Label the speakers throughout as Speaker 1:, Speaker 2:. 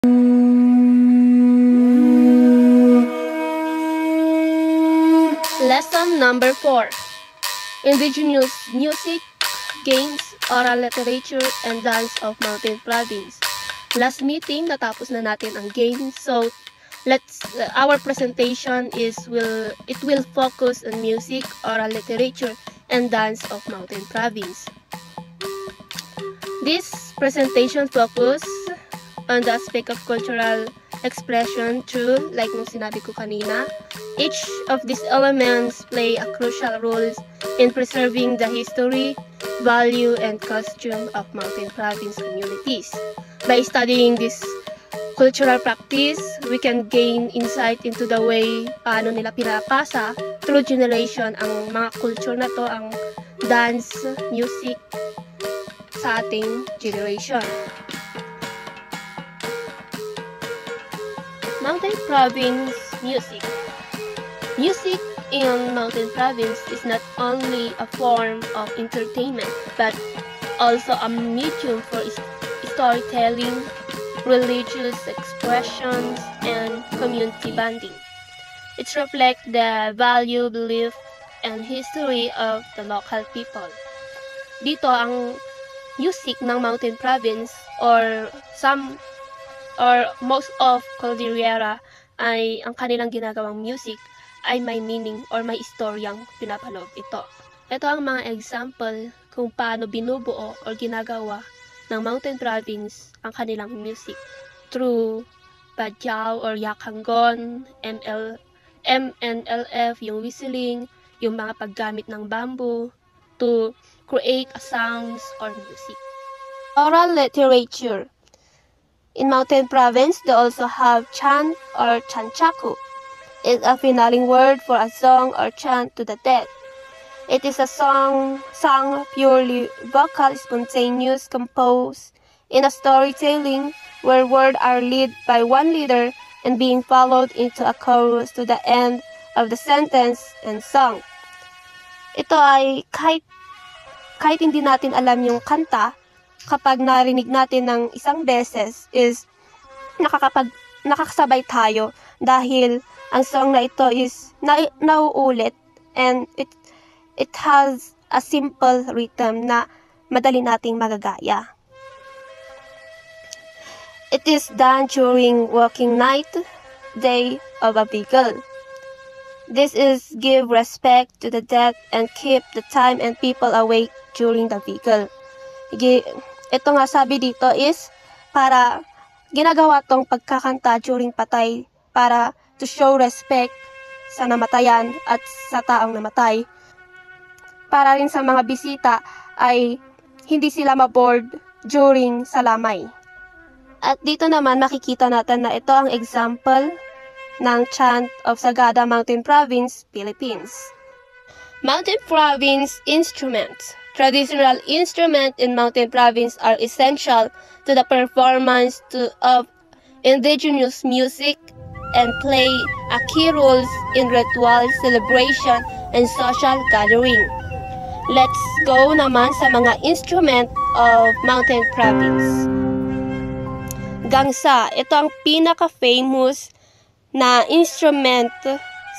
Speaker 1: Lesson number 4. Indigenous Music, Games, Oral Literature, and Dance of Mountain Province. Last meeting, natapos na natin ang games. So, our presentation will focus on music, oral literature, and dance of Mountain Province. This presentation focus on the aspect of cultural expression through, like nung sinabi ko kanina, each of these elements play a crucial role in preserving the history, value, and costume of Mountain Province communities. By studying this cultural practice, we can gain insight into the way paano nila pinapasa through generation ang mga culture na to, ang dance, music sa ating generation. Mountain Province Music. Music in Mountain Province is not only a form of entertainment, but also a medium for storytelling, religious expressions, and community bonding. It reflects the value, belief, and history of the local people. Dito ang music ng Mountain Province or most of Cordillera ay ang kanilang ginagawang music ay may meaning or may istoryang pinapaloob ito. Ito ang mga example kung paano binubuo or ginagawa ng Mountain Province ang kanilang music through Badyaw or Yakanggon, MNLF, yung whistling, yung mga paggamit ng bamboo to create a sounds or music. Oral literature. In Mountain Province, they also have chant or chanchaku. It's a finaling word for a song or chant to the dead. It is a song sung purely vocal, spontaneous, composed in a storytelling where words are led by one leader and being followed into a chorus to the end of the sentence and song. Ito ay kahit hindi natin alam yung kanta, kapag narinig natin ng isang beses is nakakasabay tayo dahil ang song na ito is nauulit and it has a simple rhythm na madali nating magagaya. It is done during working night, day of a vigil. This is give respect to the dead and keep the time and people awake during the vigil. Ito nga sabi dito is para ginagawa tong pagkakanta during patay para to show respect sa namatayan at sa taong namatay. Para rin sa mga bisita ay hindi sila maboard during salamay. At dito naman makikita natin na ito ang example ng chant of Sagada Mountain Province, Philippines. Mountain Province instruments. Traditional instruments in Mountain Province are essential to the performance of indigenous music and play a key role in ritual celebration and social gathering. Let's go naman sa mga instrument of Mountain Province. Gangsa, ito ang pinaka-famous na instrument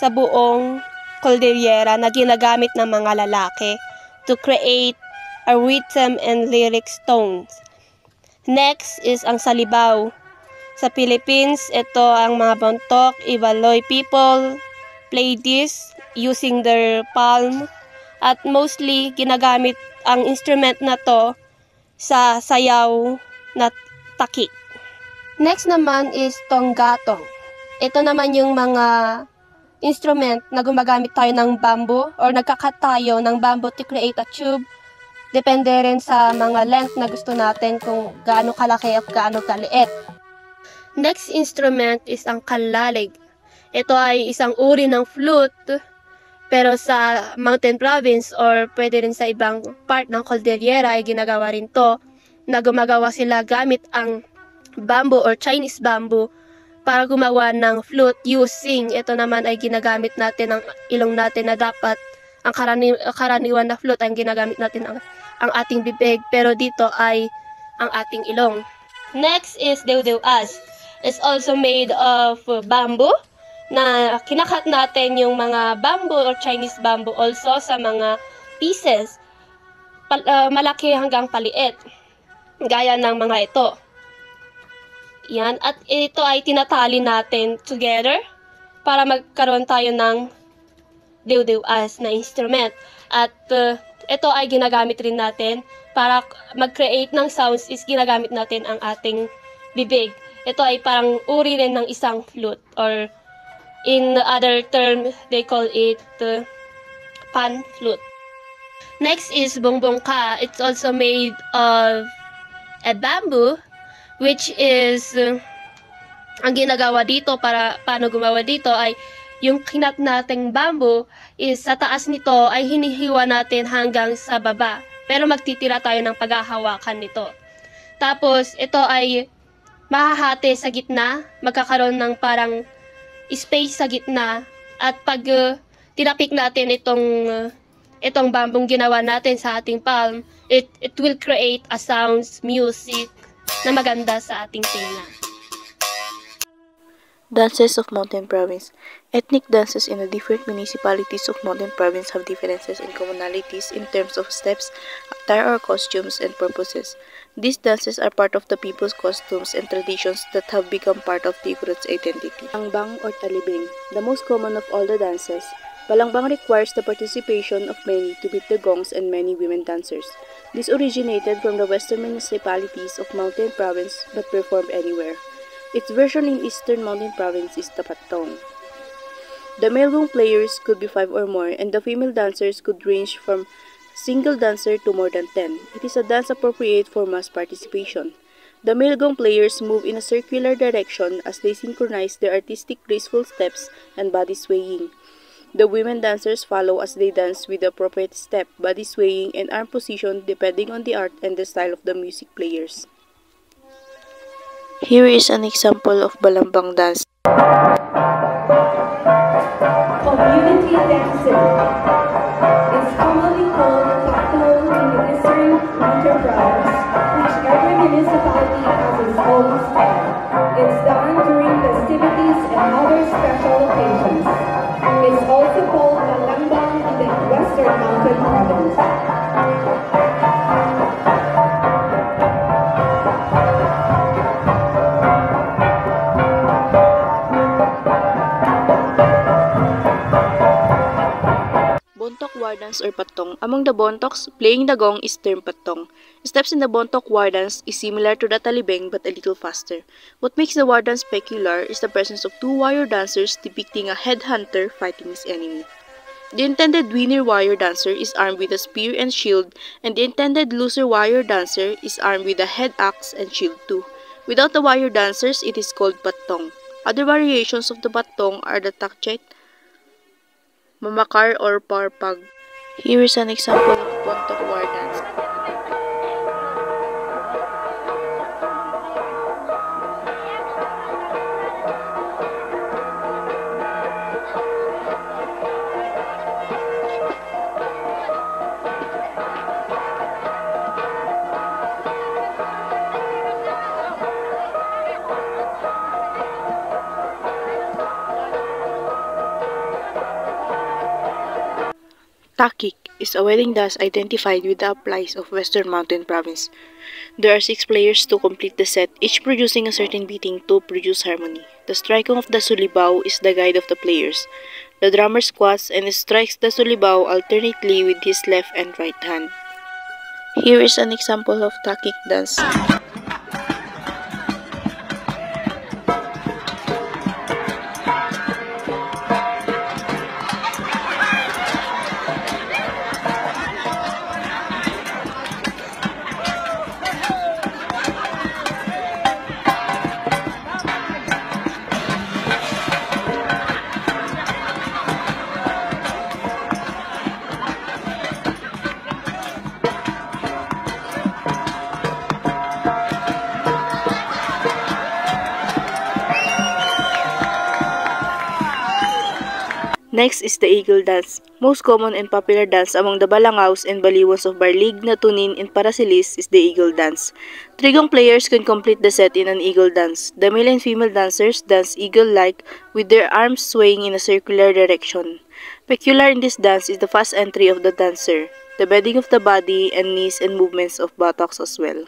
Speaker 1: sa buong Cordillera na ginagamit ng mga lalaki to create a rhythm and lyric tones. Next is ang salibaw. Sa Philippines, ito ang mga Bontoc, Iloilo people play this using their palm at mostly ginagamit ang instrument na to sa sayaw na taki. Next naman is tonggatong. Ito naman yung mga instrument na gumagamit tayo ng bamboo or nagkakat tayo ng bamboo to create a tube. Depende rin sa mga length na gusto natin kung gaano kalaki at gaano kaliit. Next instrument is ang kalalig. Ito ay isang uri ng flute pero sa Mountain Province or pwede rin sa ibang part ng Cordillera ay ginagawa rin to na gumagawa sila gamit ang bamboo or Chinese bamboo para gumawa ng flute using, ito naman ay ginagamit natin ang ilong natin na dapat ang karaniwan na flute ang ginagamit natin ang ating bibig pero dito ay ang ating ilong. Next is Dewdew-as. is also made of bamboo, na kinakat natin yung mga bamboo or Chinese bamboo also sa mga pieces, malaki hanggang paliit, gaya ng mga ito. Yan, at ito ay tinatali natin together para magkaroon tayo ng diw-diwas na instrument. At ito ay ginagamit rin natin para mag-create ng sounds, is ginagamit natin ang ating bibig. Ito ay parang uri rin ng isang flute, or in other term, they call it pan flute. Next is bongbongka. It's also made of a bamboo, which is, ang ginagawa dito, paano gumawa dito ay, yung kinat nating bamboo is sa taas nito ay hinihiwa natin hanggang sa baba. Pero magtitira tayo ng paghahawakan nito. Tapos, ito ay mahahati sa gitna, magkakaroon ng parang space sa gitna, at pag tinapik natin itong bambong ginawa natin sa ating palm, it will create a sounds, music na maganda sa ating tinga.
Speaker 2: Dances of Mountain Province. Ethnic dances in the different municipalities of Mountain Province have differences and commonalities in terms of steps, attire or costumes, and purposes. These dances are part of the people's costumes and traditions that have become part of the Igorot's identity. Balangbang or talibeng. The most common of all the dances, balangbang requires the participation of many to beat the gongs and many women dancers. This originated from the western municipalities of Mountain Province but performed anywhere. Its version in Eastern Mountain Province is the patong. The male gong players could be 5 or more, and the female dancers could range from single dancer to more than 10. It is a dance appropriate for mass participation. The male gong players move in a circular direction as they synchronize their artistic graceful steps and body swaying. The women dancers follow as they dance with the appropriate step, body swaying, and arm position depending on the art and the style of the music players. Here is an example of balambang dance.
Speaker 3: Community dancing. It's commonly called patong in the Eastern Mountain Province, which every municipality has its own style. It's done during festivities and other special occasions. It's also called balangbang in the Western Mountain Province.
Speaker 2: Bontok war dance or patong. Among the bontoks, playing the gong is termed patong. Steps in the bontok war dance is similar to the talibeng but a little faster. What makes the war dance peculiar is the presence of 2 warrior dancers depicting a headhunter fighting his enemy. The intended winner warrior dancer is armed with a spear and shield, and the intended loser warrior dancer is armed with a head axe and shield too. Without the warrior dancers, it is called patong. Other variations of the patong are the takchet, mamakar, or parpag. Here is an example of bontok war dance. Takik is a wedding dance identified with the applies of Western Mountain Province. There are 6 players to complete the set, each producing a certain beating to produce harmony. The striking of the sulibao is the guide of the players. The drummer squats and strikes the sulibao alternately with his left and right hand. Here is an example of Takik dance. Next is the Eagle Dance, most common and popular dance among the Balangaws and Baliwons of Barlig, Natunin, and Parasilis is the Eagle Dance. Trigong players can complete the set in an Eagle Dance. The male and female dancers dance eagle-like with their arms swaying in a circular direction. Peculiar in this dance is the fast entry of the dancer, the bending of the body and knees and movements of buttocks as well.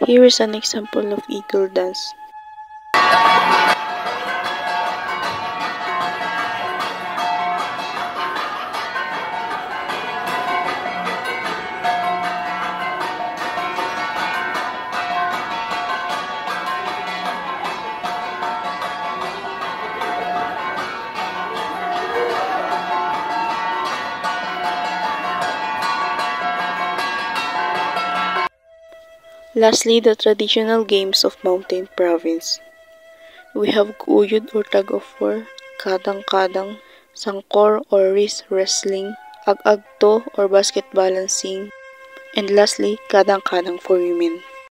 Speaker 2: Here is an example of Eagle Dance. Lastly, the traditional games of Mountain Province. We have Guyod or tag-of-war, Kadang-kadang, Sangkor or wrist wrestling, Ag-agto or basket balancing, and lastly, Kadang-kadang for women.